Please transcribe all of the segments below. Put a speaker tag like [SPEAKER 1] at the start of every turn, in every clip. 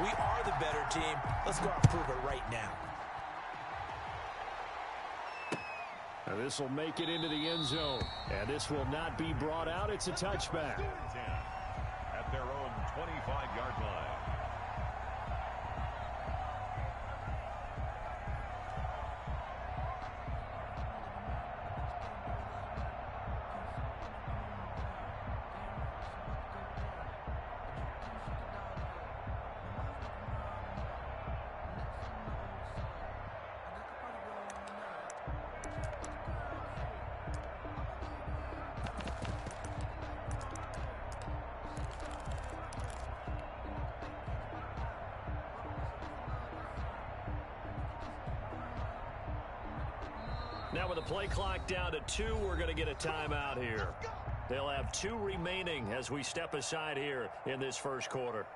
[SPEAKER 1] We are the better team. Let's go out and prove it right now.
[SPEAKER 2] And this will make it into the end zone. And this will not be brought out. It's a touchback.
[SPEAKER 3] At their own 25-yard line.
[SPEAKER 2] Now with the play clock down to 2, we're going to get a timeout here. They'll have 2 remaining as we step aside here in this first quarter.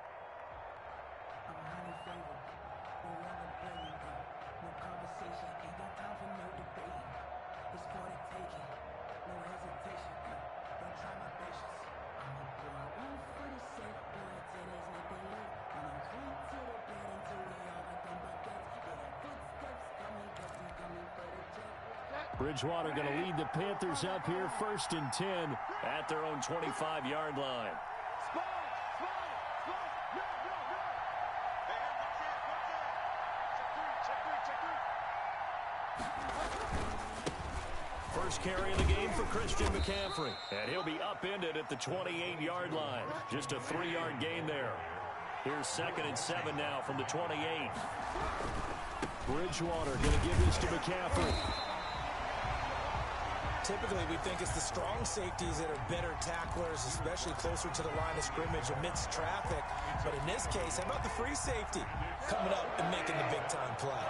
[SPEAKER 2] Bridgewater going to lead the Panthers up here, 1st and 10 at their own 25-yard line. First carry of the game for Christian McCaffrey, and he'll be upended at the 28-yard line. Just a 3-yard gain there. Here's 2nd and 7 now from the 28. Bridgewater going to give this to McCaffrey.
[SPEAKER 1] Typically, we think it's the strong safeties that are better tacklers, especially closer to the line of scrimmage amidst traffic. But in this case, how about the free safety coming up and making the big-time play?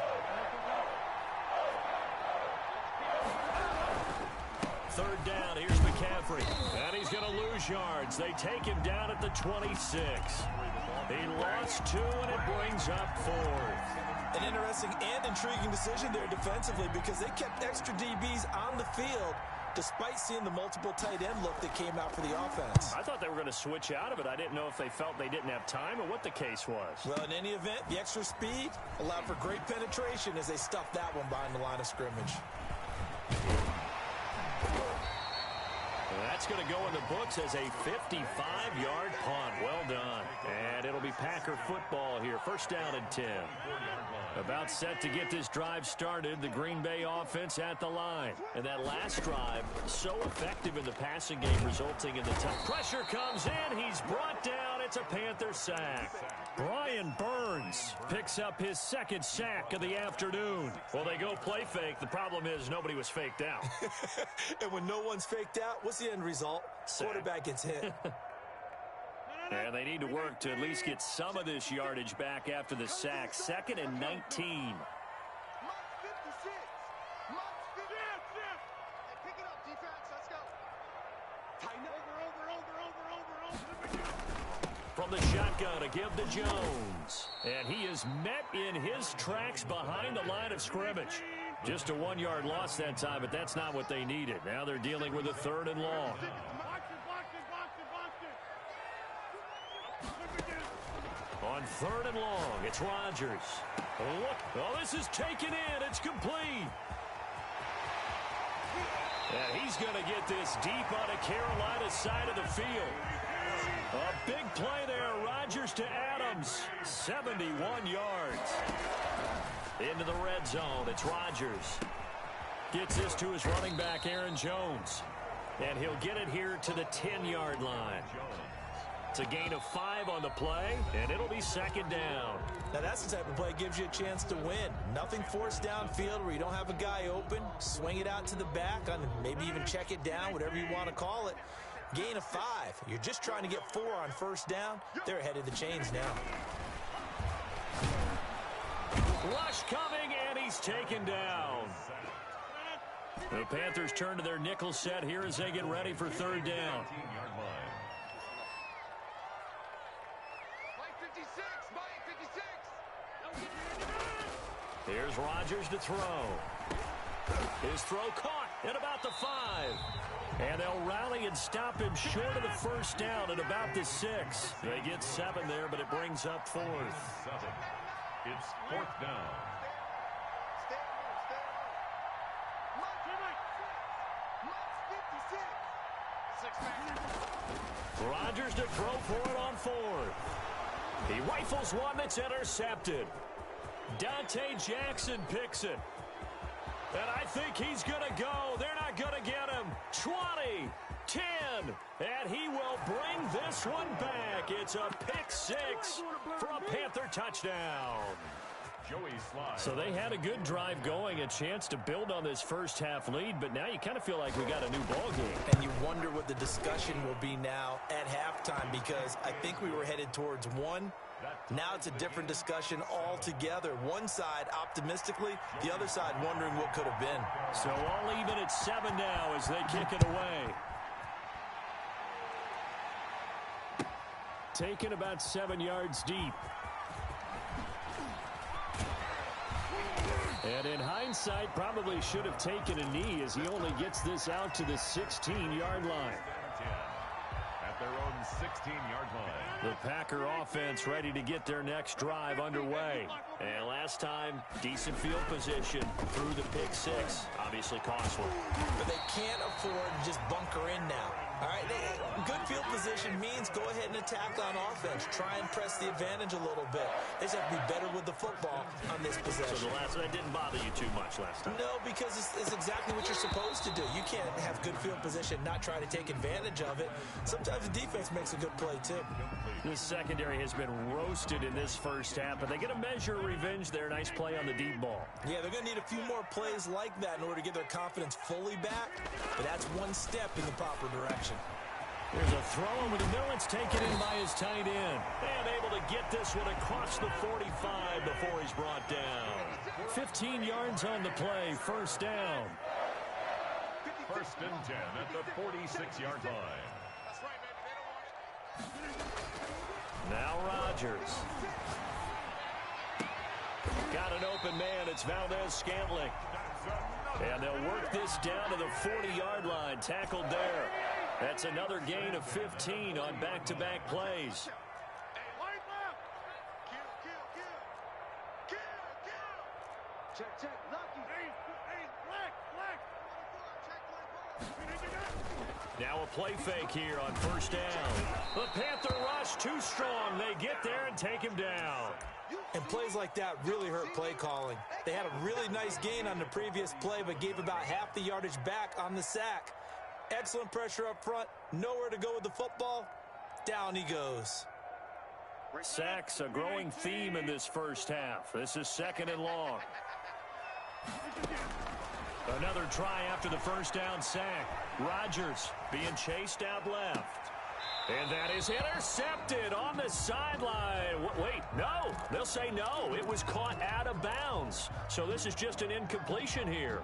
[SPEAKER 2] Third down, here's McCaffrey. And he's going to lose yards. They take him down at the 26. He lost 2, and it brings up 4th.
[SPEAKER 1] An interesting and intriguing decision there defensively because they kept extra DBs on the field despite seeing the multiple tight end look that came out for the offense.
[SPEAKER 2] I thought they were going to switch out of it. I didn't know if they felt they didn't have time or what the case was.
[SPEAKER 1] Well, in any event, the extra speed allowed for great penetration as they stuffed that one behind the line of scrimmage.
[SPEAKER 2] That's going to go in the books as a 55-yard punt. Well done. And it'll be Packer football here. 1st down and 10. About set to get this drive started. The Green Bay offense at the line. And that last drive, so effective in the passing game, resulting in the touch. Pressure comes in. He's brought down. It's a Panther sack. Brian Burns picks up his 2nd sack of the afternoon. Well, they go play fake. The problem is nobody was faked out.
[SPEAKER 1] And when no one's faked out, what's the end result?
[SPEAKER 2] Sack.
[SPEAKER 1] Quarterback gets hit.
[SPEAKER 2] And they need to work to at least get some of this yardage back after the sack. 2nd and 19. From the shotgun to give to Jones. And he is met in his tracks behind the line of scrimmage. Just a 1-yard loss that time, but that's not what they needed. Now they're dealing with a 3rd and long. On 3rd and long, it's Rodgers. Look, oh, this is taken in. It's complete. And he's going to get this deep on the Carolina side of the field. A big play there. Rodgers to Adams. 71 yards. Into the red zone. It's Rodgers. Gets this to his running back, Aaron Jones. And he'll get it here to the 10-yard line. It's a gain of 5 on the play, and it'll be 2nd down.
[SPEAKER 1] Now that's the type of play that gives you a chance to win. Nothing forced downfield where you don't have a guy open. Swing it out to the back, on maybe even check it down, whatever you want to call it. Gain of 5. You're just trying to get 4 on 1st down. They're ahead of the chains now.
[SPEAKER 2] Rush coming, and he's taken down. The Panthers turn to their nickel set here as they get ready for 3rd down. Here's Rodgers to throw. His throw caught at about the 5. And they'll rally and stop him short of the first down at about the 6. They get 7 there, but it brings up 4th.
[SPEAKER 3] 7. It's 4th down.
[SPEAKER 2] Rodgers to throw for it on 4th. He rifles one that's intercepted. Dante Jackson picks it. And I think he's going to go. They're not going to get him. 20, 10, and he will bring this one back. It's a pick 6 for a Panther touchdown.
[SPEAKER 3] Joey Slye.
[SPEAKER 2] So they had a good drive going, a chance to build on this first half lead, but now you kind of feel like we got a new ball game.
[SPEAKER 1] And you wonder what the discussion will be now at halftime, because I think we were headed towards 1. Now it's a different discussion altogether. One side optimistically, the other side wondering what could have been.
[SPEAKER 2] So all even at 7 now as they kick it away. Taken about 7 yards deep. And in hindsight, probably should have taken a knee as he only gets this out to the 16-yard line.
[SPEAKER 3] At their own 16-yard line.
[SPEAKER 2] The Packer offense ready to get their next drive underway. And last time, decent field position through the pick 6. Obviously costly.
[SPEAKER 1] But they can't afford to just bunker in now. All right, good field position means go ahead and attack on offense. Try and press the advantage a little bit. They just have to be better with the football on this possession.
[SPEAKER 2] So that didn't bother you too much last time?
[SPEAKER 1] No, because it's exactly what you're supposed to do. You can't have good field position, not try to take advantage of it. Sometimes the defense makes a good play, too.
[SPEAKER 2] This secondary has been roasted in this first half, but they get a measure of revenge there. Nice play on the deep ball.
[SPEAKER 1] Yeah, they're going to need a few more plays like that in order to get their confidence fully back, but that's one step in the proper direction.
[SPEAKER 2] There's a throw over the middle. It's taken in by his tight end. And able to get this one across the 45 before he's brought down. 15 yards on the play. First down.
[SPEAKER 3] 1st and 10 at the 46-yard line.
[SPEAKER 2] Now Rodgers. Got an open man. It's Valdez-Scantling. And they'll work this down to the 40-yard line. Tackled there. That's another gain of 15 on back-to-back plays. Now a play fake here on first down. The Panther rush too strong. They get there and take him down.
[SPEAKER 1] And plays like that really hurt play calling. They had a really nice gain on the previous play, but gave about half the yardage back on the sack. Excellent pressure up front. Nowhere to go with the football. Down he goes.
[SPEAKER 2] Sacks a growing theme in this first half. This is 2nd and long. Another try after the first down sack. Rodgers being chased out left. And that is intercepted on the sideline. Wait, no. They'll say no. It was caught out of bounds. So this is just an incompletion here.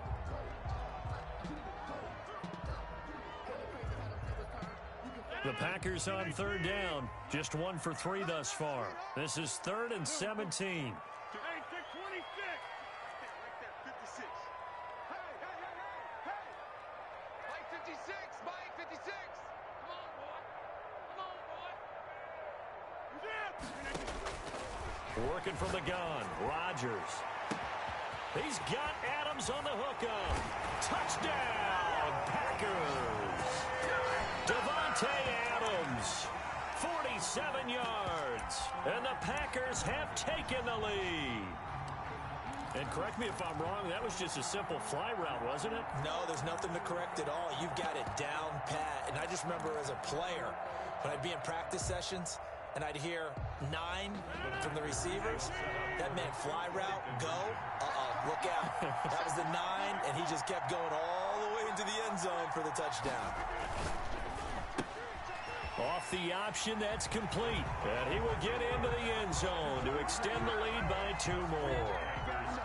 [SPEAKER 2] The Packers on 3rd down. Just 1 for 3 thus far. This is 3rd and 17. Working from the gun. Rodgers. He's got Adams on the hookup. Touchdown, Packers. Davante Adams, 47 yards. And the Packers have taken the lead. And correct me if I'm wrong, that was just a simple fly route, wasn't it?
[SPEAKER 1] No, there's nothing to correct at all. You've got it down pat. And I just remember as a player, when I'd be in practice sessions, and I'd hear 9 from the receivers, that meant fly route, go. Look out. That was the 9, and he just kept going all the way into the end zone for the touchdown.
[SPEAKER 2] Off the option, that's complete. And he will get into the end zone to extend the lead by 2 more.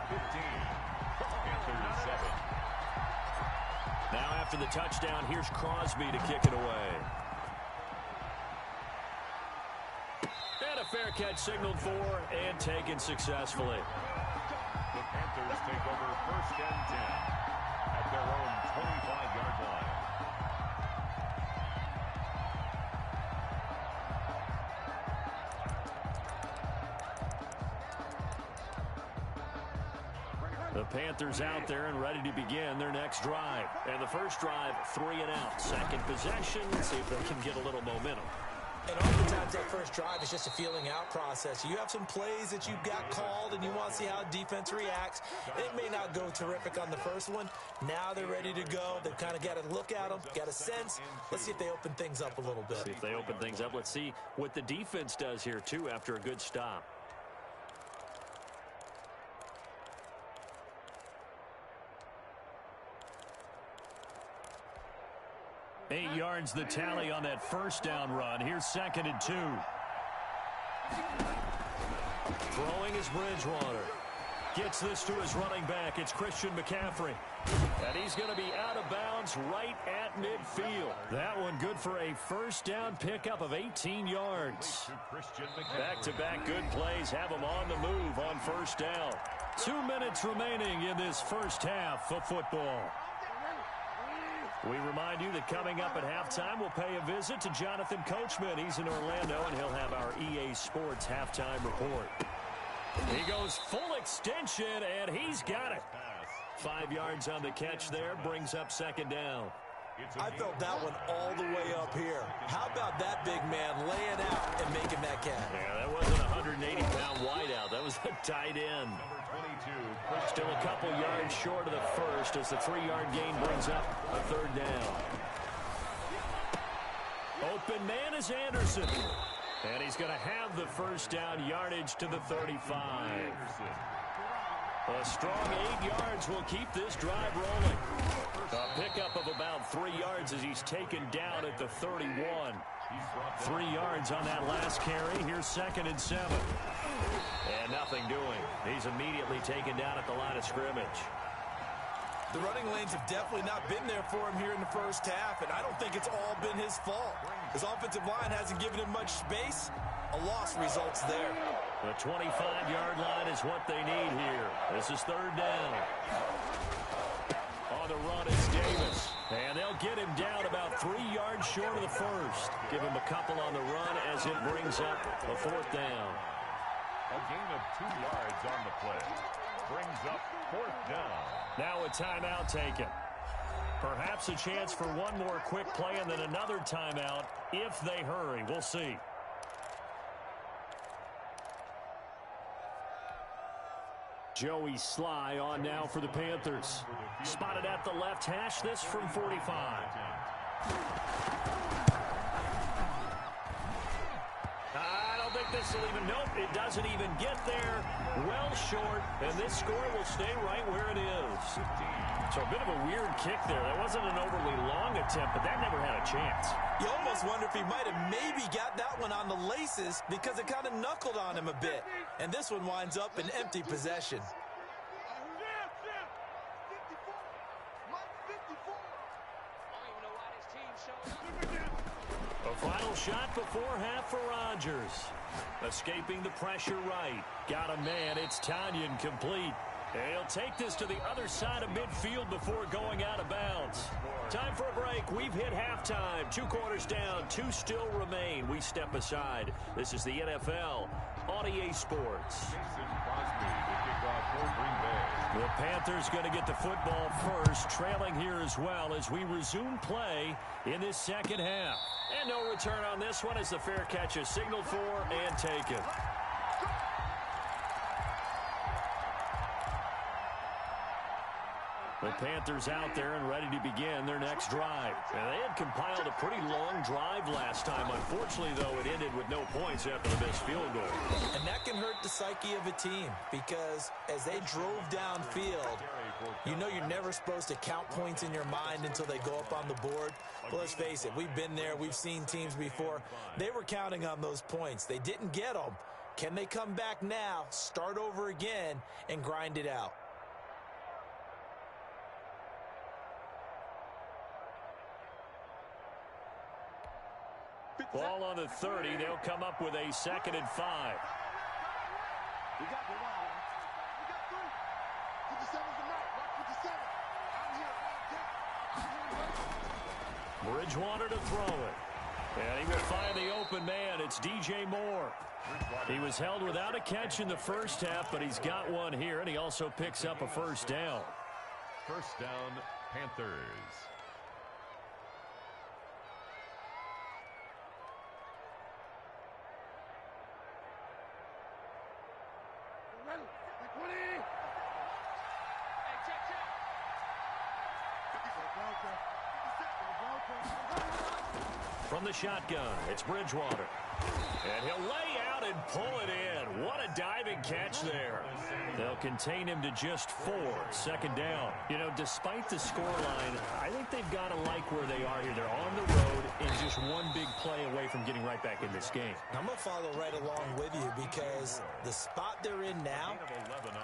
[SPEAKER 3] 15. Panthers 7.
[SPEAKER 2] Now after the touchdown, here's Crosby to kick it away. And a fair catch signaled for and taken successfully.
[SPEAKER 3] The Panthers take over 1st and 10 at their own 25-yard line.
[SPEAKER 2] The Panthers out there and ready to begin their next drive. And the first drive, 3 and out. Second possession, see if they can get a little momentum.
[SPEAKER 1] And oftentimes that first drive is just a feeling out process. You have some plays that you've got called and you want to see how defense reacts. It may not go terrific on the first one. Now they're ready to go. They've kind of got to look at them, got a sense. Let's see if they open things up a little bit.
[SPEAKER 2] See if they open things up. Let's see what the defense does here, too, after a good stop. 8 yards the tally on that first down run. Here's 2nd and 2. Throwing is Bridgewater. Gets this to his running back. It's Christian McCaffrey. And he's going to be out of bounds right at midfield. That one good for a first down pickup of 18 yards. Back-to-back good plays have him on the move on first down. 2 minutes remaining in this first half of football. We remind you that coming up at halftime, we'll pay a visit to Jonathan Coachman. He's in Orlando, and he'll have our EA Sports halftime report. He goes full extension, and he's got it. 5 yards on the catch there, brings up 2nd down.
[SPEAKER 1] I felt that one all the way up here. How about that big man laying out and making that catch?
[SPEAKER 2] Yeah, that wasn't a 180-pound wideout. That was a tight end. Still a couple yards short of the first as the 3-yard gain brings up a 3rd down. Open man is Anderson. And he's going to have the first down yardage to the 35. A strong 8 yards will keep this drive rolling. A pickup of about 3 yards as he's taken down at the 31. 3 yards on that last carry. Here's 2nd and 7. And nothing doing. He's immediately taken down at the line of scrimmage.
[SPEAKER 1] The running lanes have definitely not been there for him here in the first half, and I don't think it's all been his fault. His offensive line hasn't given him much space. A loss results there.
[SPEAKER 2] The 25-yard line is what they need here. This is 3rd down. On the run is Davis. And they'll get him down about 3 yards short of the first. Give him a couple on the run as it brings up a 4th down.
[SPEAKER 3] A gain of 2 yards on the play. Brings up 4th down.
[SPEAKER 2] Now a timeout taken. Perhaps a chance for one more quick play and then another timeout if they hurry. We'll see. Joey Sly on now for the Panthers. Spotted at the left hash, this from 45. I don't think this will even, nope, it doesn't even get there. Well short, and this score will stay right where it is. So a bit of a weird kick there. That wasn't an overly long attempt, but that never had a chance.
[SPEAKER 1] You almost wonder if he might have maybe got that one on the laces because it kind of knuckled on him a bit. And this one winds up an empty possession.
[SPEAKER 2] A final shot before half for Rodgers. Escaping the pressure right. Got a man. It's Tanyan complete. And he'll take this to the other side of midfield before going out of bounds. Time for a break. We've hit halftime. 2 quarters down. 2 still remain. We step aside. This is the NFL on EA Sports. The Panthers going to get the football first, trailing here as well as we resume play in this second half. And no return on this one as the fair catch is signaled for and taken. The Panthers out there and ready to begin their next drive. And they had compiled a pretty long drive last time. Unfortunately, though, it ended with no points after the missed field goal.
[SPEAKER 1] And that can hurt the psyche of a team because as they drove downfield, you know you're never supposed to count points in your mind until they go up on the board. Well, let's face it, we've been there. We've seen teams before. They were counting on those points. They didn't get them. Can they come back now, start over again, and grind it out?
[SPEAKER 2] Ball on the 30. They'll come up with a 2nd and 5.
[SPEAKER 4] We got the line. We got 3. 57's the mark. Rock 57. I'm here.
[SPEAKER 2] Bridgewater to throw it. And he will find the open man. It's DJ Moore. He was held without a catch in the first half, but he's got one here, and he also picks up a first down.
[SPEAKER 3] First down, Panthers.
[SPEAKER 2] From the shotgun, it's Bridgewater. And he'll lay out and pull it in. What a diving catch there. They'll contain him to just 4. Second down. You know, despite the scoreline, I think they've got to like where they are here. They're on the road and just one big play away from getting right back in this game.
[SPEAKER 1] I'm going to follow right along with you because the spot they're in now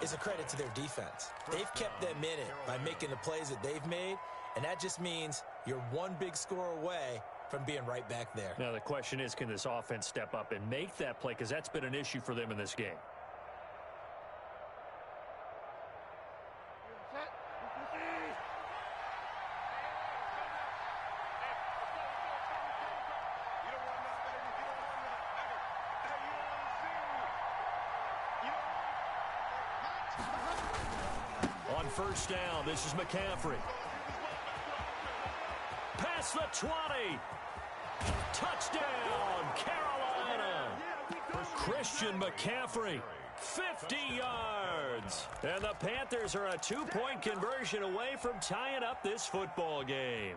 [SPEAKER 1] is a credit to their defense. They've kept them in it by making the plays that they've made, and that just means you're one big score away from being right back there.
[SPEAKER 2] Now the question is, can this offense step up and make that play? Because that's been an issue for them in this game. On first down, this is McCaffrey. Past the 20. Touchdown, Carolina. Christian McCaffrey, 50 yards. And the Panthers are a 2-point conversion away from tying up this football game.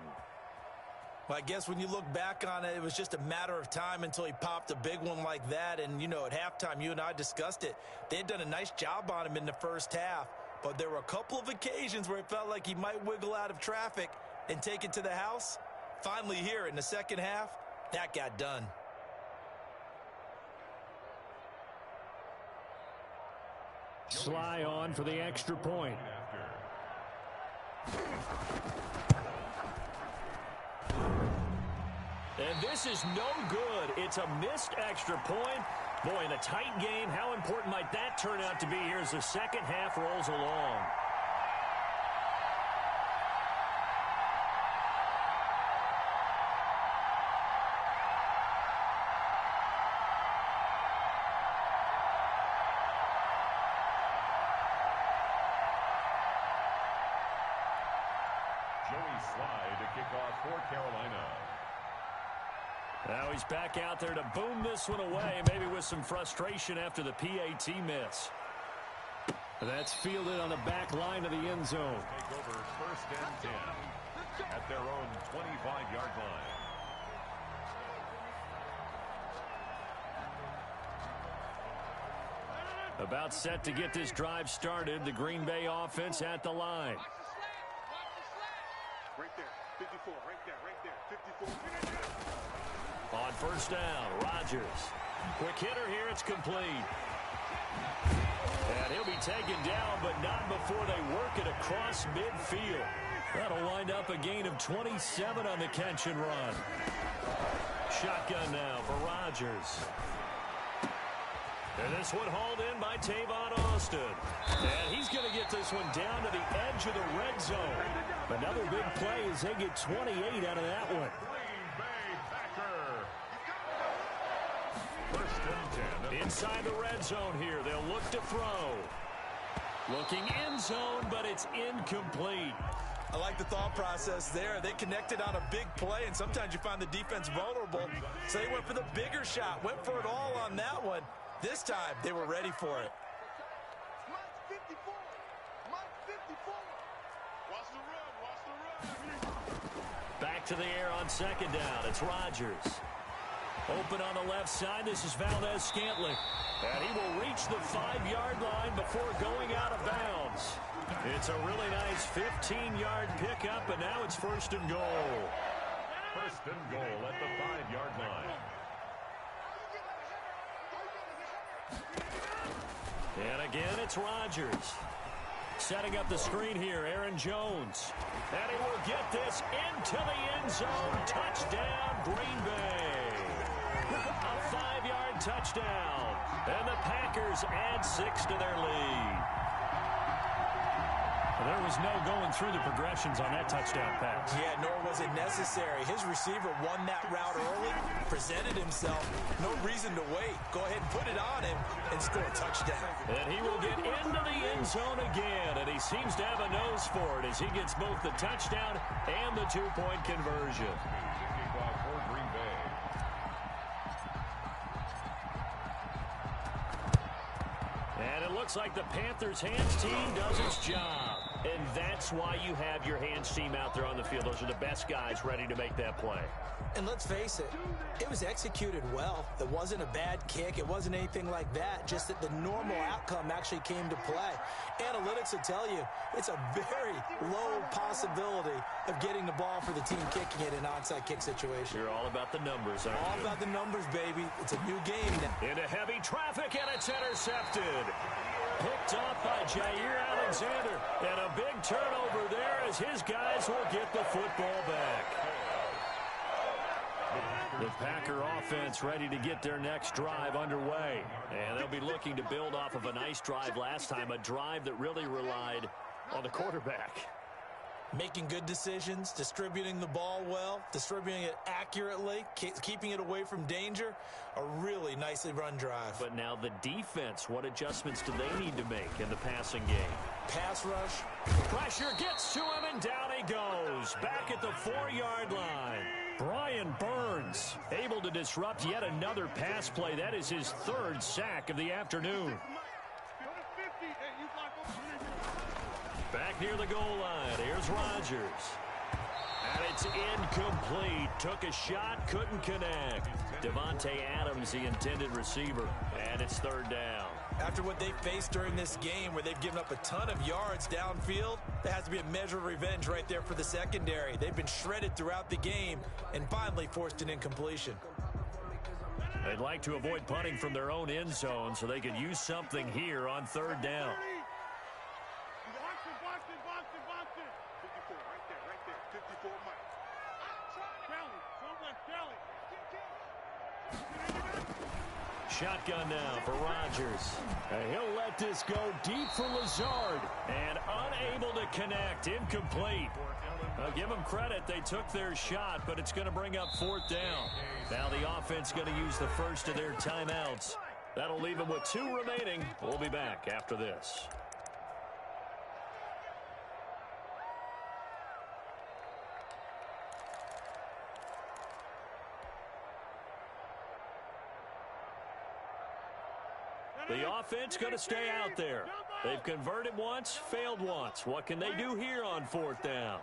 [SPEAKER 1] Well, I guess when you look back on it, it was just a matter of time until he popped a big one like that. And, you know, at halftime, you and I discussed it. They had done a nice job on him in the first half. But there were a couple of occasions where it felt like he might wiggle out of traffic and take it to the house. Finally here in the second half, that got done.
[SPEAKER 2] Sly on for the extra point. And this is no good. It's a missed extra point. Boy, in a tight game, how important might that turn out to be here as the second half rolls along?
[SPEAKER 3] Joey Sly to kick off for Carolina.
[SPEAKER 2] Now he's back out there to boom this one away, maybe with some frustration after the PAT miss. That's fielded on the back line of the end zone.
[SPEAKER 3] Take over first and 10 at their own 25-yard line.
[SPEAKER 2] About set to get this drive started. The Green Bay offense at the line.
[SPEAKER 4] Right there, 54, right there, 54.
[SPEAKER 2] On first down, Rodgers. Quick hitter here, it's complete. And he'll be taken down, but not before they work it across midfield. That'll wind up a gain of 27 on the catch and run. Shotgun now for Rodgers. And this one hauled in by Tavon Austin. And he's going to get this one down to the edge of the red zone. Another big play as they get 28 out of that one. Inside the red zone here, they'll look to throw. Looking end zone, but it's incomplete.
[SPEAKER 1] I like the thought process there. They connected on a big play, and sometimes you find the defense vulnerable. So they went for the bigger shot, went for it all on that one. This time, they were ready for it.
[SPEAKER 4] Mike 54. Mike 54. Watch the run. Watch the run.
[SPEAKER 2] Back to the air on second down. It's Rodgers. Open on the left side. This is Valdez-Scantling. And he will reach the 5-yard line before going out of bounds. It's a really nice 15-yard pickup, and now it's first and goal.
[SPEAKER 3] First and goal at the 5-yard line.
[SPEAKER 2] And again, it's Rodgers. Setting up the screen here, Aaron Jones. And he will get this into the end zone. Touchdown, Green Bay. A 5-yard touchdown. And the Packers add 6 to their lead. There was no going through the progressions on that touchdown pass.
[SPEAKER 1] Yeah, nor was it necessary. His receiver won that route early, presented himself. No reason to wait. Go ahead and put it on him and score a touchdown.
[SPEAKER 2] And he will get into the end zone again, and he seems to have a nose for it as he gets both the touchdown and the two-point conversion.
[SPEAKER 3] Kickoff for Green Bay.
[SPEAKER 2] And it looks like the Panthers' hands team does its job. And that's why you have your hands team out there on the field. Those are the best guys ready to make that play.
[SPEAKER 1] And let's face it, it was executed well. It wasn't a bad kick. It wasn't anything like that. Just that the normal outcome actually came to play. Analytics will tell you it's a very low possibility of getting the ball for the team kicking it in an onside kick situation.
[SPEAKER 2] You're all about the numbers, aren't you?
[SPEAKER 1] All about the numbers, baby. It's a new game now.
[SPEAKER 2] Into heavy traffic, and it's intercepted. Picked off by Jair Alexander. And a big turnover there as his guys will get the football back. The Packer offense ready to get their next drive underway. And they'll be looking to build off of a nice drive last time, a drive that really relied on the quarterback.
[SPEAKER 1] Making good decisions, distributing the ball well, distributing it accurately, keeping it away from danger. A really nicely run drive.
[SPEAKER 2] But now the defense, what adjustments do they need to make in the passing game?
[SPEAKER 1] Pass rush.
[SPEAKER 2] Pressure gets to him, and down he goes. Back at the 4-yard line. Brian Burns able to disrupt yet another pass play. That is his third sack of the afternoon. Back near the goal line. Here's Rodgers. And it's incomplete. Took a shot, couldn't connect. Devontae Adams, the intended receiver. And it's third down.
[SPEAKER 1] After what they faced during this game where they've given up a ton of yards downfield, there has to be a measure of revenge right there for the secondary. They've been shredded throughout the game and finally forced an incompletion.
[SPEAKER 2] They'd like to avoid punting from their own end zone so they could use something here on third down. Shotgun now for Rodgers. He'll let this go deep for Lazard. And unable to connect. Incomplete. I'll give them credit. They took their shot, but it's going to bring up fourth down. Now the offense going to use the first of their timeouts. That'll leave them with 2 remaining. We'll be back after this. The offense going to stay out there. They've converted once, failed once. What can they do here on fourth down?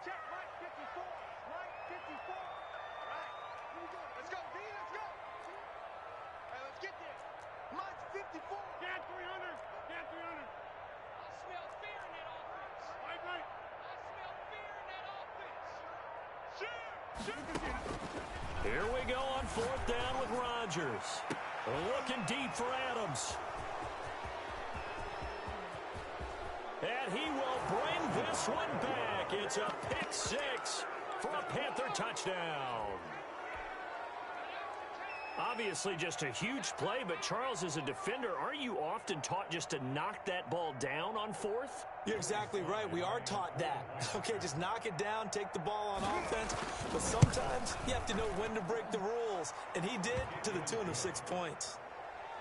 [SPEAKER 2] Here we go on fourth down with Rodgers. Looking deep for Adams. And he will bring this one back. It's a pick 6 for a Panther touchdown. Obviously just a huge play, but Charles, as a defender, aren't you often taught just to knock that ball down on fourth?
[SPEAKER 1] You're exactly right. We are taught that. Okay, just knock it down, take the ball on offense. But sometimes you have to know when to break the rules. And he did to the tune of 6 points.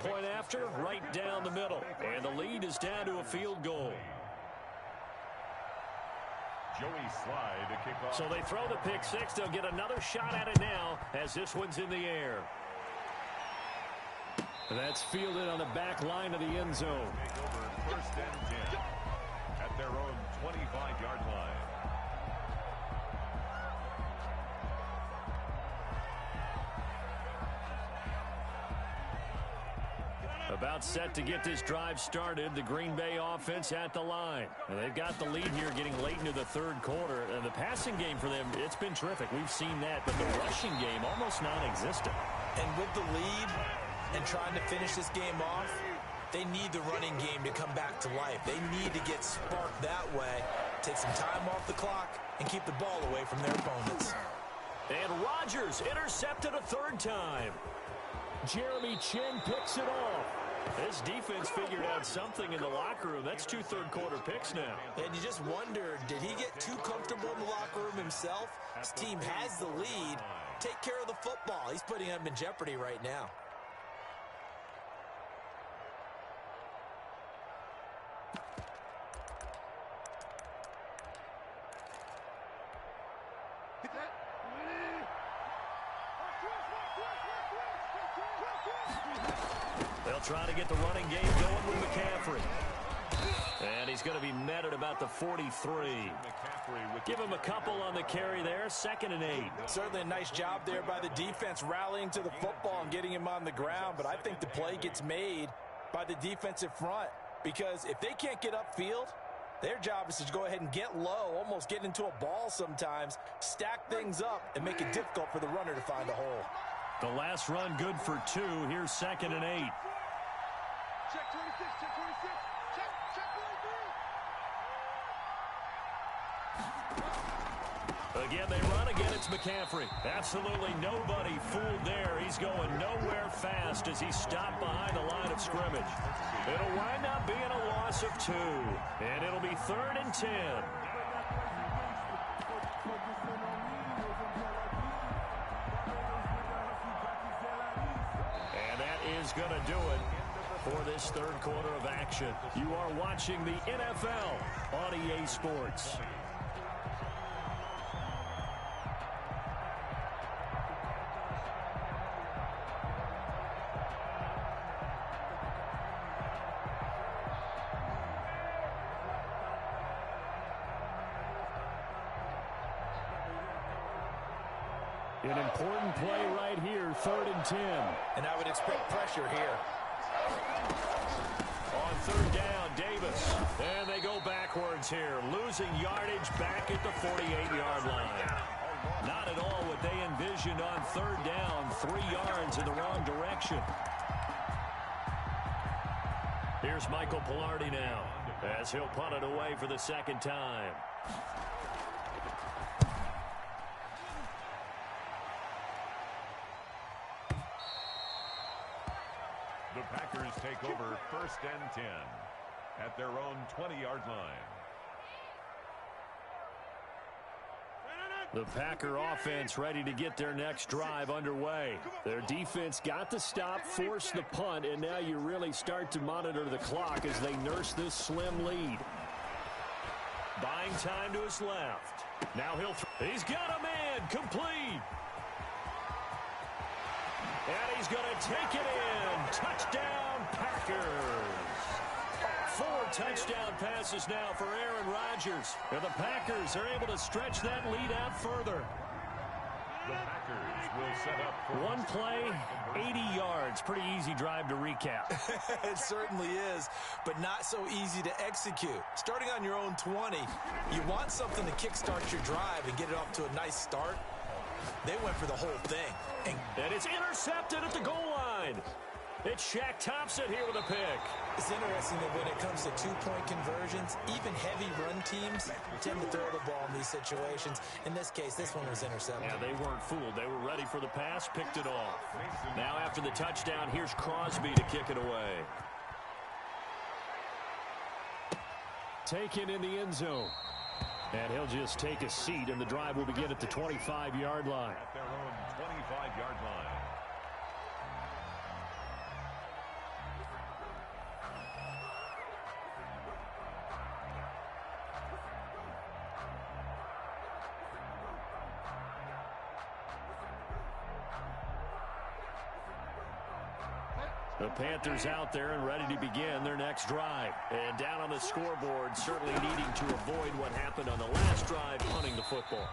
[SPEAKER 2] Point after, right down the middle. And the lead is down to a field goal.
[SPEAKER 3] Joey Slye to kick off.
[SPEAKER 2] So they throw the pick 6. They'll get another shot at it now as this one's in the air. That's fielded on the back line of the end zone.
[SPEAKER 3] Take over first and 10 at their own 25-yard line.
[SPEAKER 2] About set to get this drive started, the Green Bay offense at the line. And they've got the lead here getting late into the third quarter. And the passing game for them, it's been terrific. We've seen that, but the rushing game almost non-existent.
[SPEAKER 1] And with the lead and trying to finish this game off, they need the running game to come back to life. They need to get sparked that way, take some time off the clock, and keep the ball away from their opponents.
[SPEAKER 2] And Rodgers intercepted a third time. Jeremy Chinn picks it off. This defense figured out something in the locker room. That's 2 third-quarter picks now.
[SPEAKER 1] And you just wonder, did he get too comfortable in the locker room himself? His team has the lead. Take care of the football. He's putting them in jeopardy right now.
[SPEAKER 2] They'll try to get the running game going with McCaffrey. And he's going to be met at about the 43. Give him a couple on the carry there, 2nd and 8.
[SPEAKER 1] Certainly a nice job there by the defense rallying to the football and getting him on the ground. But I think the play gets made by the defensive front. Because if they can't get upfield, their job is to go ahead and get low, almost get into a ball sometimes, stack things up, and make it difficult for the runner to find a hole.
[SPEAKER 2] The last run good for 2. Here's 2nd and 8.
[SPEAKER 4] Check 26, check 26, check 23.
[SPEAKER 2] Again, they run. Again, it's McCaffrey. Absolutely nobody fooled there. He's going nowhere fast as he stopped behind the line of scrimmage. It'll wind up being a loss of 2. And it'll be 3rd and 10. And that is going to do it for this 3rd quarter of action. You are watching the NFL on EA Sports. An important play right here, 3rd and 10.
[SPEAKER 1] And I would expect pressure here.
[SPEAKER 2] On 3rd down, Davis. And they go backwards here, losing yardage back at the 48-yard line. Not at all what they envisioned on 3rd down, 3 yards in the wrong direction. Here's Michael Palardy now, as he'll punt it away for the 2nd time.
[SPEAKER 3] The Packers take over 1st and 10 at their own 20-yard line.
[SPEAKER 2] The Packer offense ready to get their next drive underway. Their defense got the stop, forced the punt, and now you really start to monitor the clock as they nurse this slim lead. Buying time to his left. Now he's got a man, complete. And he's going to take it in. Touchdown, Packers. 4 touchdown passes now for Aaron Rodgers. And the Packers are able to stretch that lead out further.
[SPEAKER 3] The Packers will set up for
[SPEAKER 2] 1 play, 80 yards. Pretty easy drive to recap.
[SPEAKER 1] It certainly is, but not so easy to execute. Starting on your own 20, you want something to kickstart your drive and get it off to a nice start. They went for the whole thing.
[SPEAKER 2] And it's intercepted at the goal line. It's Shaq Thompson here with a pick.
[SPEAKER 1] It's interesting that when it comes to 2-point conversions, even heavy run teams tend to throw the ball in these situations. In this case, this one was intercepted.
[SPEAKER 2] Yeah, they weren't fooled. They were ready for the pass, picked it off. Now after the touchdown, here's Crosby to kick it away. Taken in the end zone. And he'll just take a seat, and the drive will begin at the 25-yard line.
[SPEAKER 3] at their own 25-yard line.
[SPEAKER 2] The Panthers out there and ready to begin their next drive. And down on the scoreboard, certainly needing to avoid what happened on the last drive, punting the football.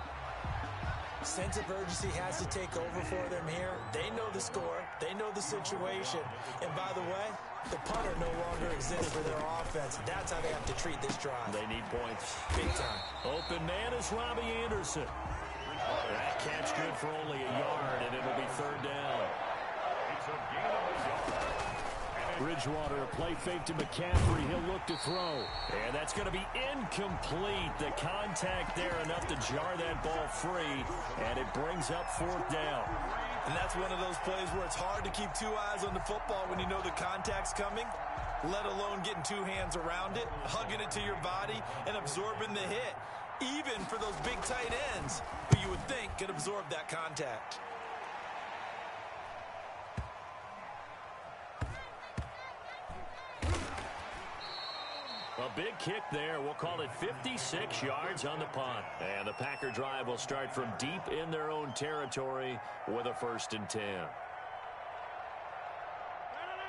[SPEAKER 1] Sense of urgency has to take over for them here. They know the score. They know the situation. And by the way, the punter no longer exists for their offense. That's how they have to treat this drive.
[SPEAKER 2] They need points.
[SPEAKER 1] Big time.
[SPEAKER 2] Open man is Robbie Anderson. That catch good for only a yard, and it'll be third down.
[SPEAKER 3] It's a gain of a yard.
[SPEAKER 2] Bridgewater, a play fake to McCaffrey. He'll look to throw. And that's going to be incomplete. The contact there enough to jar that ball free. And it brings up fourth down.
[SPEAKER 1] And that's one of those plays where it's hard to keep two eyes on the football when you know the contact's coming, let alone getting two hands around it, hugging it to your body, and absorbing the hit, even for those big tight ends who you would think could absorb that contact.
[SPEAKER 2] A big kick there. We'll call it 56 yards on the punt. And the Packer drive will start from deep in their own territory with a 1st and 10.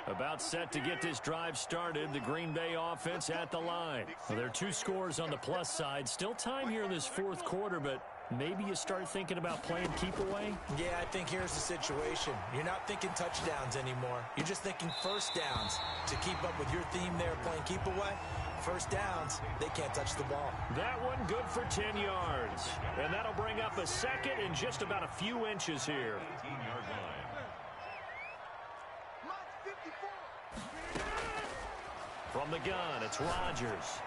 [SPEAKER 2] About set to get this drive started. The Green Bay offense at the line. Well, there are 2 scores on the plus side. Still time here in this 4th quarter, but maybe you start thinking about playing keep away?
[SPEAKER 1] Yeah, I think here's the situation. You're not thinking touchdowns anymore. You're just thinking first downs to keep up with your theme there playing keep away. First downs, they can't touch the ball.
[SPEAKER 2] That one good for 10 yards. And that'll bring up a 2nd and just about a few inches here.
[SPEAKER 3] 18-yard line.
[SPEAKER 2] From the gun, it's Rodgers.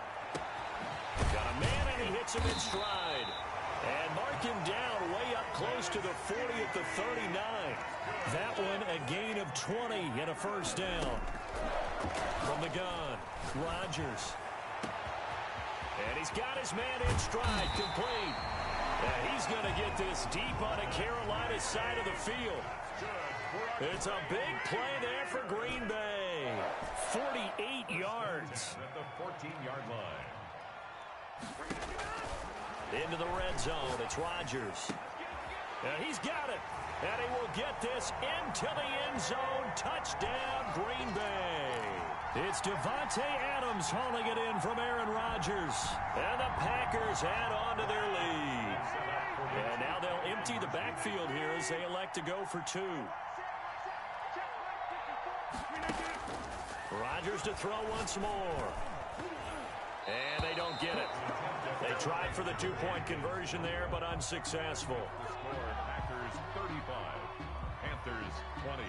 [SPEAKER 2] Got a man, and he hits him in stride. And mark him down way up close to the 40 at the 39. That one a gain of 20 and a 1st down. From the gun, Rodgers. And he's got his man in stride, complete. And he's going to get this deep on a Carolina side of the field. It's a big play there for Green Bay. 48 yards.
[SPEAKER 3] At the 14-yard line.
[SPEAKER 2] Into the red zone, it's Rodgers. And he's got it. And he will get this into the end zone. Touchdown, Green Bay. It's Devontae Adams hauling it in from Aaron Rodgers. And the Packers add on to their lead. And now they'll empty the backfield here as they elect to go for 2. Rodgers to throw once more. And they don't get it. They tried for the 2-point conversion there, but unsuccessful.
[SPEAKER 3] Score, Packers 35, Panthers 20.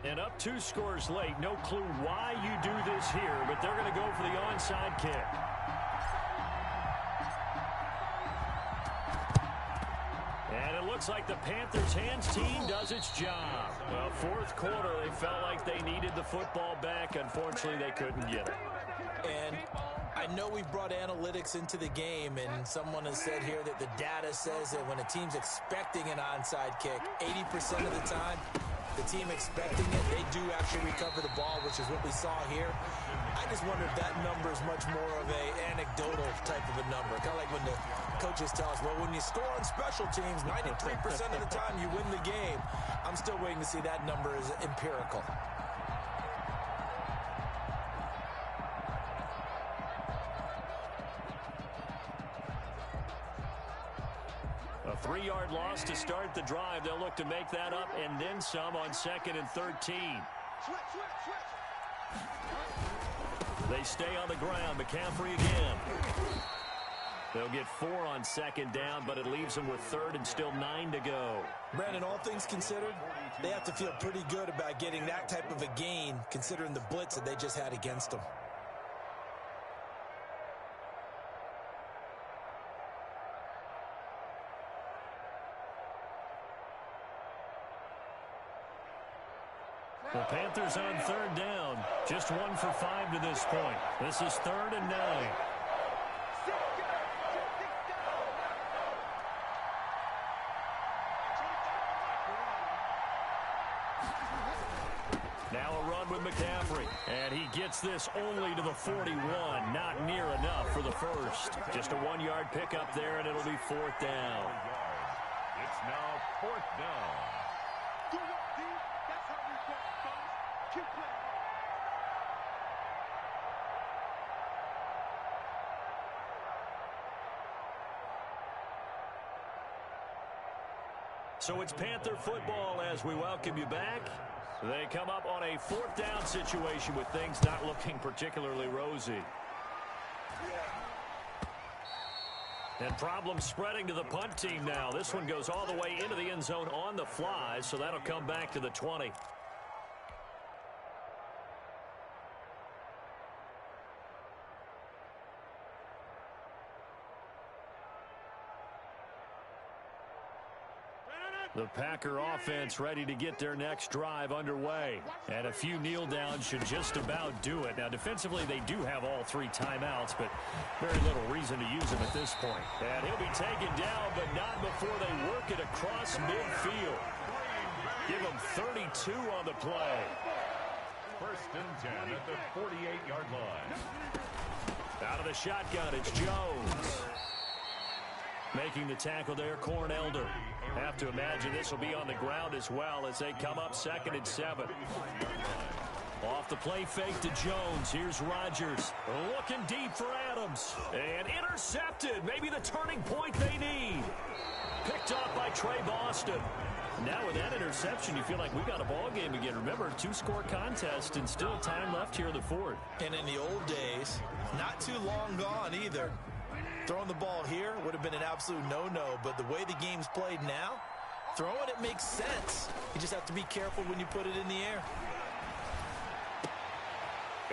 [SPEAKER 2] And up 2 scores late. No clue why you do this here, but they're going to go for the onside kick. And it looks like the Panthers' hands team does its job. Well, 4th quarter, they felt like they needed the football back. Unfortunately, they couldn't get it.
[SPEAKER 1] And I know we've brought analytics into the game, and someone has said here that the data says that when a team's expecting an onside kick, 80% of the time, the team expecting it, they do actually recover the ball, which is what we saw here. I just wonder if that number is much more of a anecdotal type of a number. Kind of like when the coaches tell us, well, when you score on special teams, 93% of the time you win the game. I'm still waiting to see that number is empirical.
[SPEAKER 2] A 3-yard loss to start the drive. They'll look to make that up and then some on 2nd and 13. They stay on the ground. McCaffrey again. They'll get 4 on 2nd down, but it leaves them with 3rd and still 9 to go.
[SPEAKER 1] Brandon, all things considered, they have to feel pretty good about getting that type of a gain, considering the blitz that they just had against them.
[SPEAKER 2] The Panthers on 3rd down. Just 1 for 5 to this point. This is 3rd and 9. Now a run with McCaffrey. And he gets this only to the 41. Not near enough for the first. Just a 1-yard pickup there, and it'll be 4th down.
[SPEAKER 3] It's now 4th down.
[SPEAKER 2] So it's Panther football as we welcome you back. They come up on a 4th down situation with things not looking particularly rosy. And problems spreading to the punt team now. This one goes all the way into the end zone on the fly, so that'll come back to the 20. The Packer offense ready to get their next drive underway. And a few kneel downs should just about do it. Now, defensively, they do have all 3 timeouts, but very little reason to use them at this point. And he'll be taken down, but not before they work it across midfield. Give him 32 on the play.
[SPEAKER 3] 1st and 10 at the 48-yard line.
[SPEAKER 2] Out of the shotgun, it's Jones. Making the tackle there, Corn Elder. Have to imagine this will be on the ground as well as they come up 2nd and 7. Off the play fake to Jones. Here's Rodgers. Looking deep for Adams. And intercepted. Maybe the turning point they need. Picked off by Trey Boston. Now with that interception, you feel like we got a ball game again. Remember, 2-score contest and still time left here in the 4th.
[SPEAKER 1] And in the old days, not too long gone either. Throwing the ball here would have been an absolute no-no, but the way the game's played now, throwing it makes sense. You just have to be careful when you put it in the air.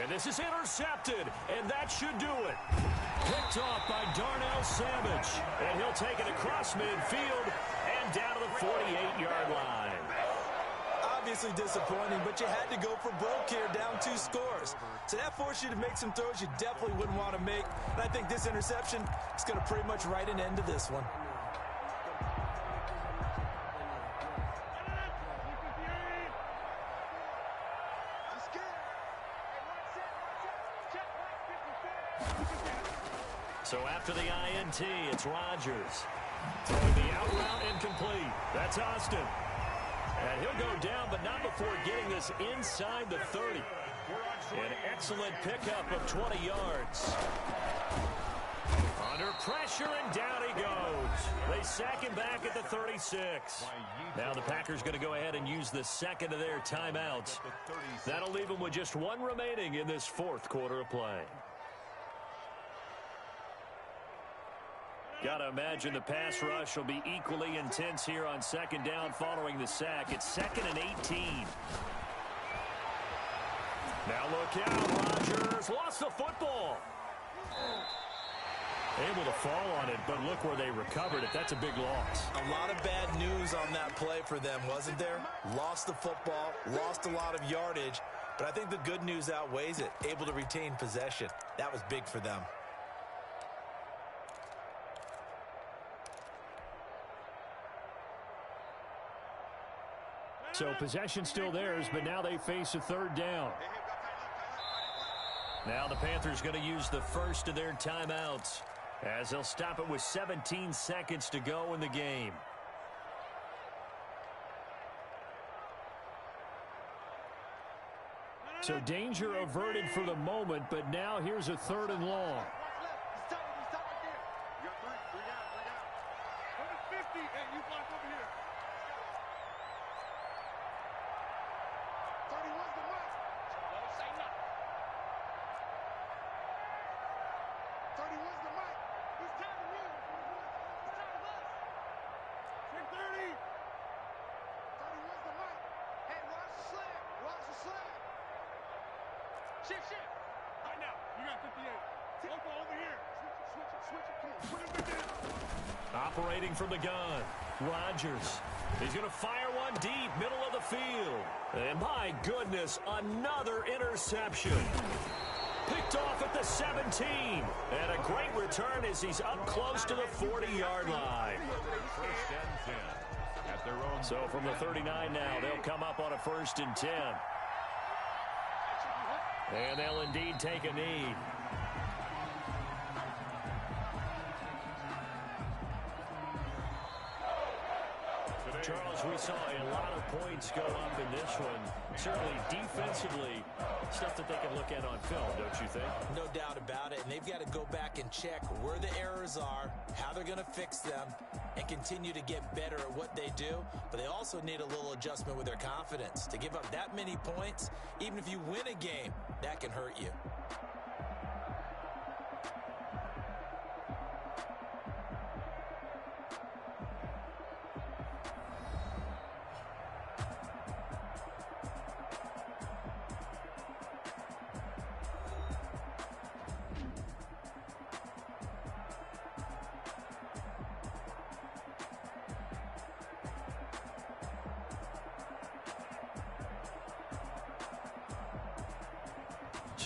[SPEAKER 2] And this is intercepted, and that should do it. Picked off by Darnell Savage, and he'll take it across midfield and down to the 48-yard line.
[SPEAKER 1] Obviously disappointing, but you had to go for broke here, down 2 scores. So that forced you to make some throws you definitely wouldn't want to make. And I think this interception is going to pretty much write an end to this one.
[SPEAKER 2] So after the INT, it's Rodgers. Throwing the out route incomplete. That's Austin. And he'll go down, but not before getting this inside the 30. An excellent pickup of 20 yards. Under pressure, and down he goes. They sack him back at the 36. Now the Packers going to go ahead and use the 2nd of their timeouts. That'll leave them with just 1 remaining in this 4th quarter of play. Got to imagine the pass rush will be equally intense here on 2nd down following the sack. It's 2nd and 18. Now look out, Rodgers lost the football. Able to fall on it, but look where they recovered it. That's a big loss.
[SPEAKER 1] A lot of bad news on that play for them, wasn't there? Lost the football, lost a lot of yardage, but I think the good news outweighs it. Able to retain possession. That was big for them.
[SPEAKER 2] So possession still theirs, but now they face a 3rd down. Now the Panthers going to use the 1st of their timeouts as they'll stop it with 17 seconds to go in the game. So danger averted for the moment, but now here's a 3rd and long. Operating from the gun, Rodgers. He's going to fire one deep, middle of the field. And my goodness, another interception. Picked off at the 17. And a great return as he's up close to the 40-yard line. So from the 39 now, they'll come up on a 1st and 10. And they'll indeed take a knee. Charles, we saw a lot of points go up in this one. Certainly defensively, stuff that they can look at on film, don't you think?
[SPEAKER 1] No doubt about it, and they've got to go back and check where the errors are, how they're going to fix them, and continue to get better at what they do. But they also need a little adjustment with their confidence. To give up that many points, even if you win a game, that can hurt you.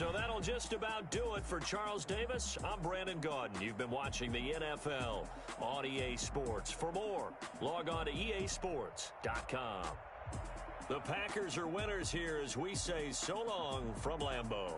[SPEAKER 2] So that'll just about do it for Charles Davis. I'm Brandon Gaudin. You've been watching the NFL on EA Sports. For more, log on to easports.com. The Packers are winners here as we say so long from Lambeau.